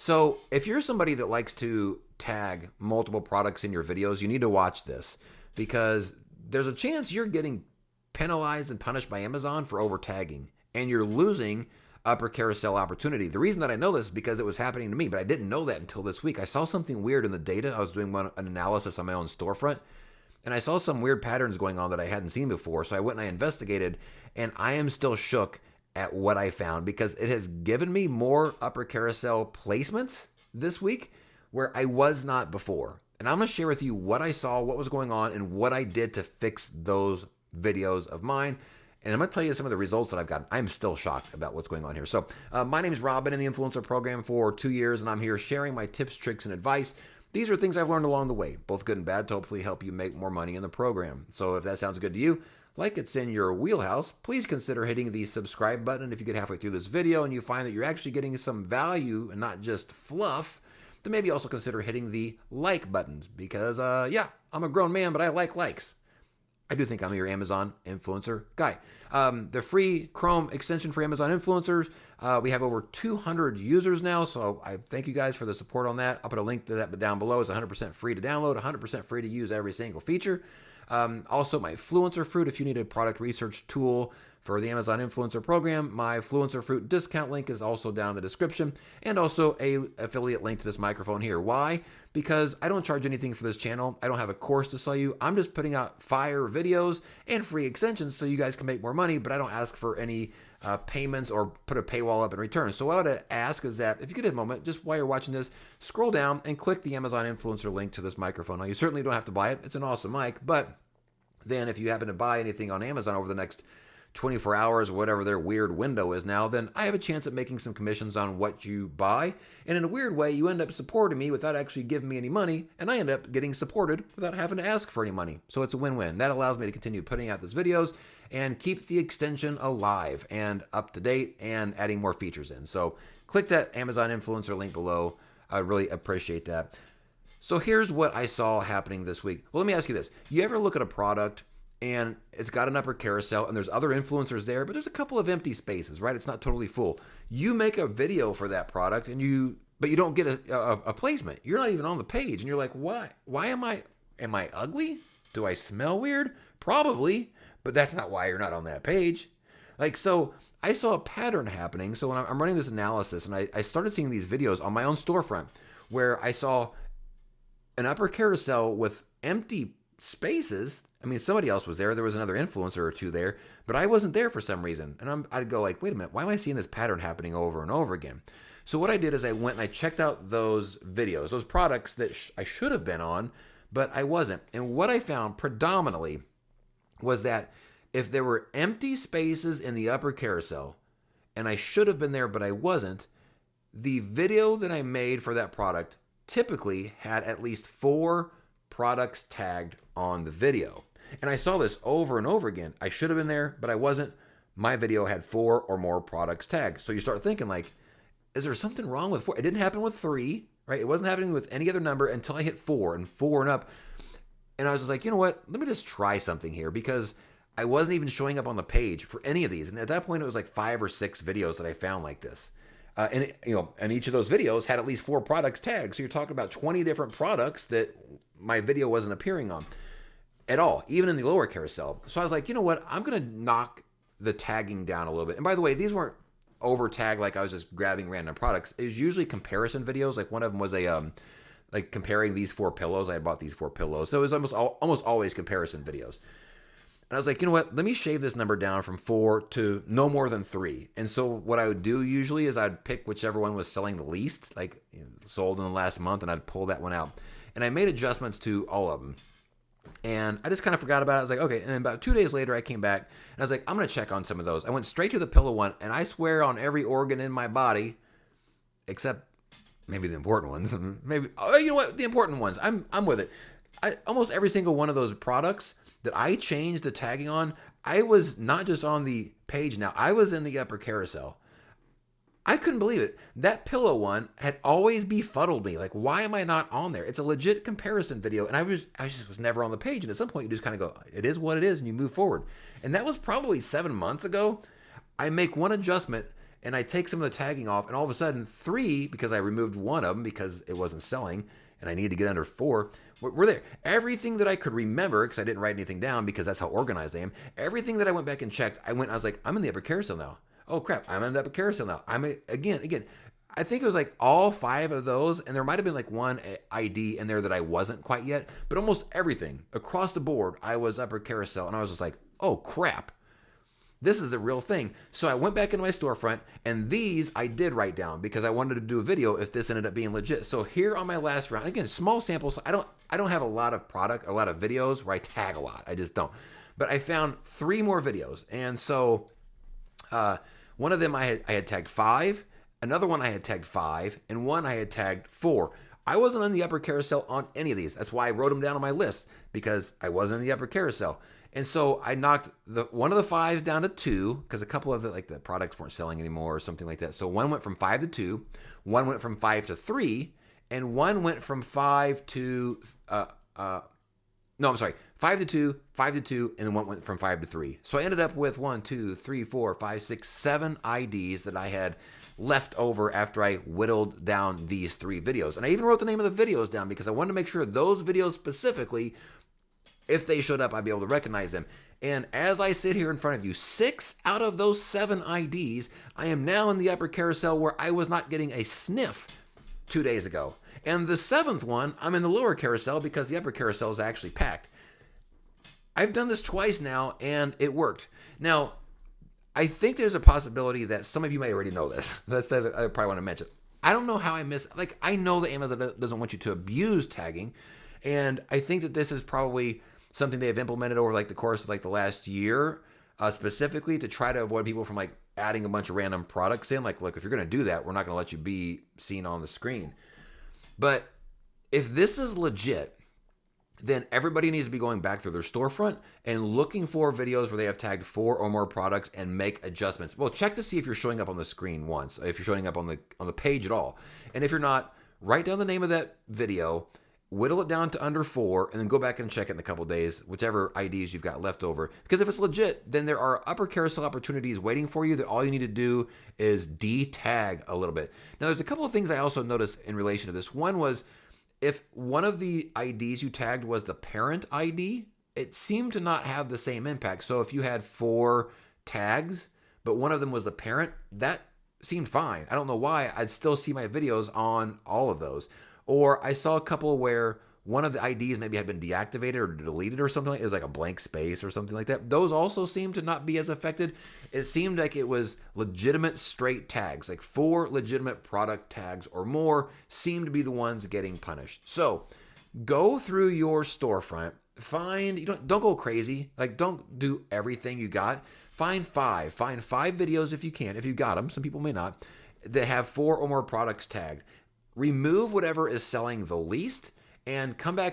So if you're somebody that likes to tag multiple products in your videos, you need to watch this because there's a chance you're getting penalized and punished by Amazon for over tagging and you're losing upper carousel opportunity. The reason that I know this is because it was happening to me, but I didn't know that until this week. I saw something weird in the data. I was doing an analysis on my own storefront and I saw some weird patterns going on that I hadn't seen before. So I went and I investigated and I am still shook at what I found because it has given me more upper carousel placements this week where I was not before. And I'm going to share with you what I saw, what was going on, and what I did to fix those videos of mine. And I'm going to tell you some of the results that I've gotten. I'm still shocked about what's going on here. So my name is Rob. Been in the influencer program for 2 years, and I'm here sharing my tips, tricks, and advice. These are things I've learned along the way, both good and bad, to hopefully help you make more money in the program. So if that sounds good to you, like it's in your wheelhouse, please consider hitting the subscribe button. If you get halfway through this video and you find that you're actually getting some value and not just fluff, then maybe also consider hitting the like buttons because, yeah, I'm a grown man, but I like likes. I do think I'm your Amazon influencer guy. The free Chrome extension for Amazon influencers, we have over 200 users now, so I thank you guys for the support on that. I'll put a link to that down below. It's 100% free to download, 100% free to use every single feature. Also, my Fluencer Fruit, if you need a product research tool for the Amazon Influencer Program, my Fluencer Fruit discount link is also down in the description, and also a affiliate link to this microphone here. Why? Because I don't charge anything for this channel. I don't have a course to sell you. I'm just putting out fire videos and free extensions so you guys can make more money, but I don't ask for any payments or put a paywall up in return. So what I would ask is that if you could have a moment, just while you're watching this, scroll down and click the Amazon Influencer link to this microphone. Now, you certainly don't have to buy it. It's an awesome mic, but then if you happen to buy anything on Amazon over the next 24 hours, whatever their weird window is now, then I have a chance at making some commissions on what you buy. And in a weird way, you end up supporting me without actually giving me any money, and I end up getting supported without having to ask for any money. So it's a win-win. That allows me to continue putting out these videos and keep the extension alive and up to date and adding more features in. So click that Amazon influencer link below. I really appreciate that. So here's what I saw happening this week. Well, let me ask you this. You ever look at a product and it's got an upper carousel and there's other influencers there, but there's a couple of empty spaces, right? It's not totally full. You make a video for that product but you don't get a placement. You're not even on the page and you're like, why? Why am I ugly? Do I smell weird? Probably, but that's not why you're not on that page. So I saw a pattern happening. So when I'm running this analysis and I started seeing these videos on my own storefront where I saw an upper carousel with empty spaces. I mean, somebody else was there. There was another influencer or two there, but I wasn't there for some reason. And I'd go like, wait a minute, why am I seeing this pattern happening over and over again? So what I did is I went and I checked out those videos, those products that I should have been on, but I wasn't. And what I found predominantly was that if there were empty spaces in the upper carousel and I should have been there, but I wasn't, the video that I made for that product typically had at least 4 products tagged on the video. And I saw this over and over again. I should have been there, but I wasn't. My video had 4 or more products tagged. So you start thinking like, is there something wrong with 4? It didn't happen with 3, right? It wasn't happening with any other number until I hit 4 and up. And I was just like, you know what? Let me just try something here because I wasn't even showing up on the page for any of these. And at that point, it was like 5 or 6 videos that I found like this. And each of those videos had at least 4 products tagged. So you're talking about 20 different products that my video wasn't appearing on at all, even in the lower carousel. So I was like, you know what? I'm going to knock the tagging down a little bit. And by the way, these weren't over tagged like I was just grabbing random products. It was usually comparison videos. Like one of them was like comparing these 4 pillows. I had bought these 4 pillows. So it was almost always comparison videos. And I was like, you know what? Let me shave this number down from 4 to no more than 3. And so what I would do usually is I'd pick whichever one was selling the least, like sold in the last month, and I'd pull that one out. And I made adjustments to all of them. And I just kind of forgot about it. I was like, okay. And then about 2 days later, I came back and I was like, I'm going to check on some of those. I went straight to the pillow one, and I swear on every organ in my body, except maybe the important ones. Maybe, oh, you know what? The important ones. I'm with it. Almost every single one of those products that I changed the tagging on, I was not just on the page now, I was in the upper carousel. I couldn't believe it. That pillow one had always befuddled me. Like, why am I not on there? It's a legit comparison video, and I just was never on the page. And at some point, you just kind of go, it is what it is, and you move forward. And that was probably 7 months ago. I make one adjustment, and I take some of the tagging off, and all of a sudden 3, because I removed one of them because it wasn't selling and I needed to get under 4, we're there. Everything that I could remember, because I didn't write anything down because that's how organized I am, everything that I went back and checked, I was like, I'm in the upper carousel now. Oh crap, I'm in the upper carousel now. Again, I think it was like all 5 of those, and there might have been like one ID in there that I wasn't quite yet, but almost everything across the board, I was upper carousel, and I was just like, oh crap. This is a real thing. So I went back into my storefront, and these I did write down because I wanted to do a video if this ended up being legit. So here on my last round, again, small samples. I don't have a lot of videos where I tag a lot. I just don't. But I found 3 more videos, and so one of them I had tagged 5, another one I had tagged 5, and one I had tagged 4. I wasn't on the upper carousel on any of these. That's why I wrote them down on my list, because I wasn't in the upper carousel. And so I knocked one of the 5s down to 2, because a couple of the products weren't selling anymore or something like that. So one went from 5 to 2, one went from 5 to 3, and one went from 5 to 5 to 2, 5 to 2, and then one went from 5 to 3. So I ended up with 1, 2, 3, 4, 5, 6, 7 IDs that I had left over after I whittled down these 3 videos. And I even wrote the name of the videos down because I wanted to make sure those videos specifically, if they showed up, I'd be able to recognize them. And as I sit here in front of you, 6 out of those 7 IDs, I am now in the upper carousel where I was not getting a sniff 2 days ago. And the 7th one, I'm in the lower carousel because the upper carousel is actually packed. I've done this twice now, and it worked. Now, I think there's a possibility that some of you may already know this. That's that I probably want to mention. I don't know how I missed. I know that Amazon doesn't want you to abuse tagging, and I think that this is probably something they have implemented over the course of the last year, specifically to try to avoid people from adding a bunch of random products in. Look, if you're going to do that, we're not going to let you be seen on the screen. But if this is legit, then everybody needs to be going back through their storefront and looking for videos where they have tagged 4 or more products and make adjustments. Well, check to see if you're showing up on the screen once, if you're showing up on the page at all. And if you're not, write down the name of that video, whittle it down to under 4, and then go back and check it in a couple days, whichever IDs you've got left over. Because if it's legit, then there are upper carousel opportunities waiting for you that all you need to do is de-tag a little bit. Now, there's a couple of things I also noticed in relation to this. One was, if one of the IDs you tagged was the parent ID, it seemed to not have the same impact. So if you had 4 tags, but one of them was the parent, that seemed fine. I don't know why. I'd still see my videos on all of those. Or I saw a couple where one of the IDs maybe had been deactivated or deleted or something. It was like a blank space or something like that. Those also seemed to not be as affected. It seemed like it was legitimate straight tags, 4 legitimate product tags or more seemed to be the ones getting punished. So go through your storefront, don't go crazy. Don't do everything you got. Find 5 videos if you can, if you got them. Some people may not, that have 4 or more products tagged. Remove whatever is selling the least, and come back